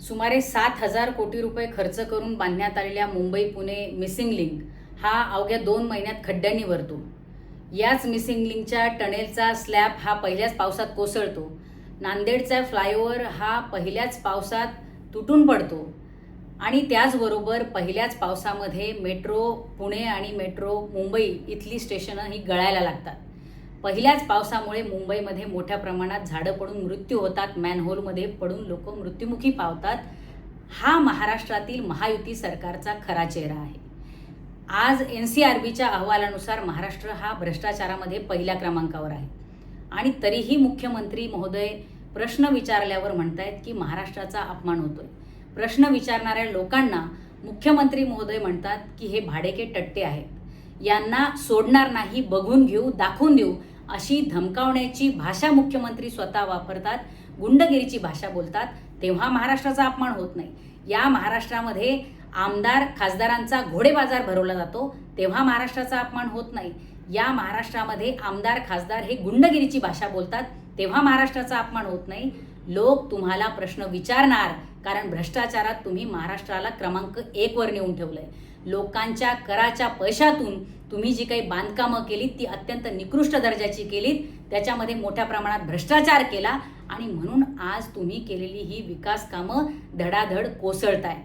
सुमारे 7,000 कोटी रुपये खर्च करून बांधण्यात आलेल्या मुंबई पुणे मिसिंग लिंक हा अवघ्या 2 महिन्यात खड्ड्यांनी भरतो। याच मिसिंग लिंकच्या टनेलचा स्लॅब हा पहिल्याच पावसात कोसळतो। नांदेडचा फ्लायओव्हर हा पहिल्याच पावसात तुटून पडतो आणि त्याचबरोबर पहिल्याच पावसामध्ये मेट्रो पुणे आणि मेट्रो मुंबई इथली स्टेशनं ही गळायला लागतात। पहिल्याच पावसामुळे मुंबईमध्ये मोठ्या प्रमाणात झाडं पडून मृत्यू होतात, मॅनहोलमध्ये पडून लोक मृत्युमुखी पावतात। हा महाराष्ट्रातील महायुती सरकारचा खरा चेहरा आहे। आज NCRBच्या अहवालानुसार महाराष्ट्र हा भ्रष्टाचारामध्ये पहिल्या क्रमांकावर आहे आणि तरीही मुख्यमंत्री महोदय प्रश्न विचारल्यावर म्हणतायत की महाराष्ट्राचा अपमान होतोय। प्रश्न विचारणाऱ्या लोकांना मुख्यमंत्री महोदय म्हणतात की हे भाडेके टट्टे आहेत, यांना सोडणार नाही, बघून घेऊ, दाखवून देऊ अशी धमकावण्याची भाषा मुख्यमंत्री स्वतः वापरतात, गुंडगिरीची भाषा बोलतात। तेव्हा महाराष्ट्राचा अपमान होत नाही। या महाराष्ट्रामध्ये आमदार खासदारांचा घोडेबाजार भरवला जातो तेव्हा महाराष्ट्राचा अपमान होत नाही। या महाराष्ट्रामध्ये आमदार खासदार हे गुंडगिरीची भाषा बोलतात तेव्हा महाराष्ट्राचा अपमान होत नाही। लोक तुम्हाला प्रश्न विचारणार, कारण भ्रष्टाचारात तुम्ही महाराष्ट्राला क्रमांक 1 वर नेऊन ठेवलंय। लोकांच्या कराच्या पैशातून तुम्ही जी काही बांधकामं केलीत ती अत्यंत निकृष्ट दर्जाची केलीत, त्याच्यामध्ये मोठ्या प्रमाणात भ्रष्टाचार केला आणि म्हणून आज तुम्ही केलेली ही विकास कामं धडाधड कोसळताय।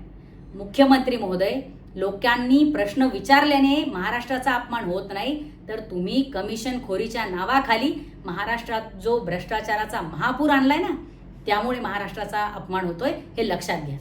मुख्यमंत्री महोदय, लोकांनी प्रश्न विचारल्याने महाराष्ट्राचा अपमान होत नाही, तर तुम्ही कमिशनखोरीच्या नावाखाली महाराष्ट्रात जो भ्रष्टाचाराचा महापूर आणलाय ना, त्यामुळे महाराष्ट्राचा अपमान होतोय, हे लक्षात घ्या।